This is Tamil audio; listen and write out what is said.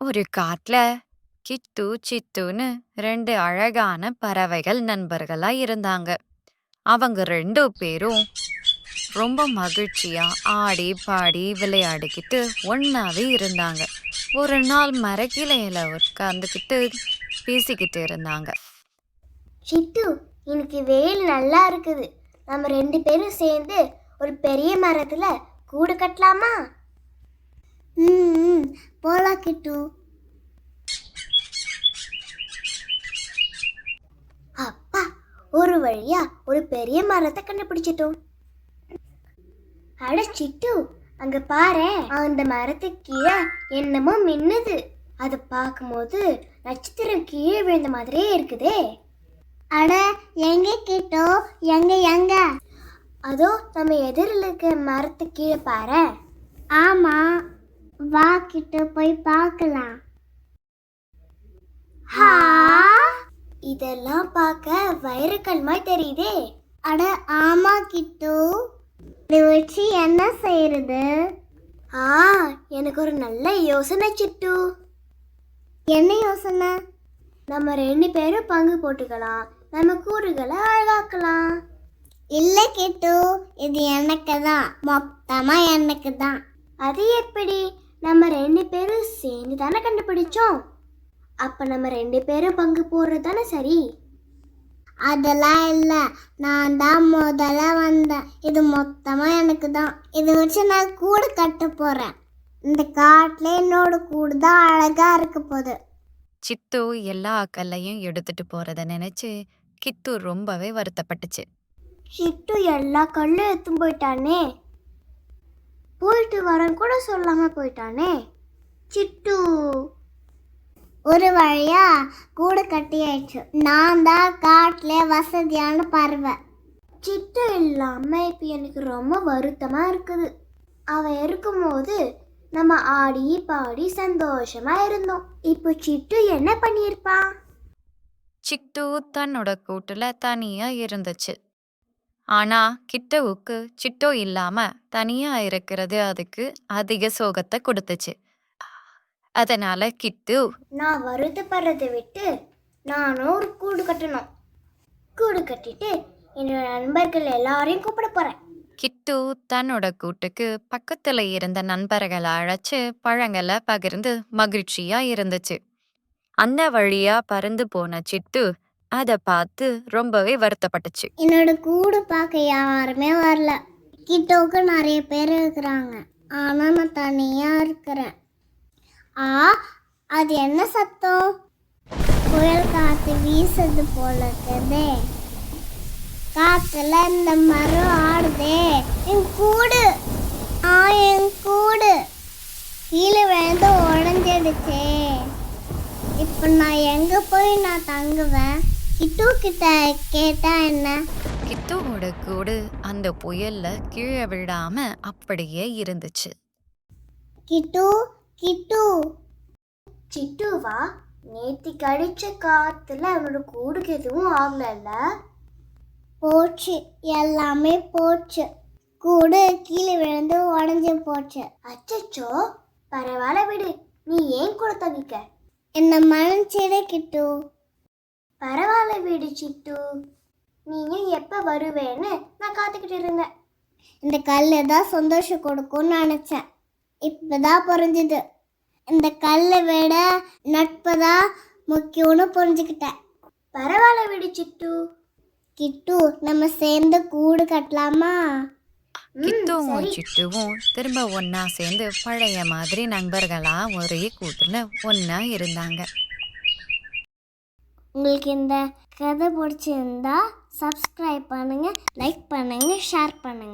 ஒரு காட்டுல கிட்டு சிட்டுன்னு ரெண்டு அழகான பறவைகள் நண்பர்களா இருந்தாங்க. அவங்க ரெண்டு பேரும் ரொம்ப மகிழ்ச்சியா ஆடி பாடி விளையாடிக்கிட்டு ஒன்னாவே இருந்தாங்க. ஒரு நாள் மரக்கிளையில உட்கார்ந்துக்கிட்டு பேசிக்கிட்டு இருந்தாங்க. சிட்டு, இன்னைக்கு வெயில் நல்லா இருக்குது. நம்ம 2 பேரும் சேர்ந்து ஒரு பெரிய மரத்துல கூடு கட்டலாமா? போலாம் கிட்டு. அப்பா, ஒரு வழியா ஒரு பெரிய மரத்தை கண்டுபிடிச்சிட்டோம். அட சிட்டு, அங்க பாரு, அந்த மரத்துக்கு கீழே என்னமோ மின்னுது. அதை பார்க்கும்போது நட்சத்திரம் கீழே விழுந்த மாதிரியே இருக்குதே. அட எங்க கிட்டோ, எங்க அதோ நம்ம எதிரில் இருக்க மரத்து கீழே பாரு. ஆமா, வா கிட்ட போய் பார்க்கலாம். இதெல்லாம் பார்க்க வைரக்கல் மாதிரி தெரியுதே. அட ஆமா கிட்டு, இதை வச்சு என்ன செய்யறது? எனக்கு ஒரு நல்ல யோசனை சிட்டு. என்ன யோசனை? நம்ம 2 பேரும் பங்கு போட்டுக்கலாம். நம்ம கூறுகளை அழகாக்கலாம். இல்லை கிட்டு, இது எனக்கு தான், மொத்தமா எனக்கு தான். அது எப்படி? நம்ம 2 பேரும் சேர்ந்து தானே கண்டுபிடிச்சோம். அப்ப நம்ம 2 பேரும் பங்கு போடுறது தானே சரி. அதெல்லாம் இல்லை, நான் தான் முதல்ல வந்தேன். இது மொத்தமா எனக்கு தான். இதை வச்சு நான் கூடு கட்ட போறேன். இந்த காட்டுல என்னோட கூடு தான் அழகா இருக்க போகுது. சித்து எல்லா கல்லையும் எடுத்துட்டு போறத நினைச்சு கித்து ரொம்பவே வருத்தப்பட்டுச்சு. சிட்டு எல்லா கல்லும் எடுத்து போயிட்டானே. போயிட்டு வரேன் கூட சொல்லாம போயிட்டானே சிட்டு. ஒரு வழியா கூடு கட்டியாயிடுச்சு. நான் தான் காட்டுல வசதியான பறவை. சிட்டு இல்லாம இப்ப எனக்கு ரொம்ப வருத்தமா இருக்குது. அவன் இருக்கும்போது நம்ம ஆடி பாடி சந்தோஷமா இருந்தோம். இப்போ சிட்டு என்ன பண்ணியிருப்பான்? சிட்டு தன்னோட கூட்டுல தனியா இருந்துச்சு. ஆனா கிட்டுவுக்கு சிட்டு இல்லாம தனியா இருக்கிறது அதுக்கு அதிக சோகத்தை கொடுத்துச்சு. அதனால கிட்டு, நான் வருத்தப்படுறதை விட்டு நானும் ஒரு கூடு கட்டணும். கூடு கட்டிட்டு என்னோட நண்பர்கள் எல்லாரையும் கூப்பிட போறேன். கிட்டு தன்னோட கூட்டுக்கு பக்கத்துல இருந்த நண்பர்களை அழைச்சு பழங்களை பகிர்ந்து மகிழ்ச்சியா இருந்துச்சு. அந்த வழியா பறந்து போன சிட்டு அதை பார்த்து ரொம்பவே வருத்தப்பட்டுச்சு. என்னோட கூடு பார்க்க யாருமே வரல. கிட்டோக்கு நிறைய பேர் இருக்கிறாங்க, ஆனா நான் தனியா இருக்கிறேன். அது என்ன சத்தம்? புயல் காத்து வீசுது போல இருக்குதே. காத்துல இந்த மரம் ஆடுதே. என் கூடு கீழே விழுந்து உடஞ்சிடுச்சே. இப்ப நான் எங்க போய் நான் தங்குவேன்? கிட்டு கிட்ட கேட்டா என்ன? கிட்டுவோட கூடு அந்த புயல்ல கீழே விழாம அப்படியே இருந்துச்சு. கிட்டு சிட்டுவா, நேத்தி கடிச்ச காத்துல அவனோட கூடுக்கு எதுவும் ஆகல. போச்சு, எல்லாமே போச்சு. கூடு கீழே விழுந்து உடஞ்சி போச்சு. அச்சச்சோ, பரவாயில்ல விடு. நீ ஏன் கூட தங்கிக்க? என்ன மன்னிச்சிடு கிட்டு. பரவாயில்ல விடு சிட்டு. நீயும் எப்ப வருவேன்னு நான் காத்துக்கிட்டு இருந்தேன். இந்த கல்லு தான் சந்தோஷம் கொடுக்கும்னு நினைச்சேன். இப்பதான் புரிஞ்சுது. இந்த கல்லை விட நட்புதான் முக்கியம்னு புரிஞ்சுக்கிட்டேன். பரவாயில்ல விடு சிட்டு. கிட்டு, நம்ம சேர்ந்து கூடு கட்டலாமா? கிட்டுவும் சிட்டுவும் திரும்ப ஒன்னா சேர்ந்து பழைய மாதிரி நண்பர்களா ஒரே கூட்டுல ஒன்னா இருந்தாங்க. உங்களுக்கு இந்த கதை பிடிச்சிருந்தா சப்ஸ்கிரைப் பண்ணுங்க, லைக் பண்ணுங்க, ஷேர் பண்ணுங்க.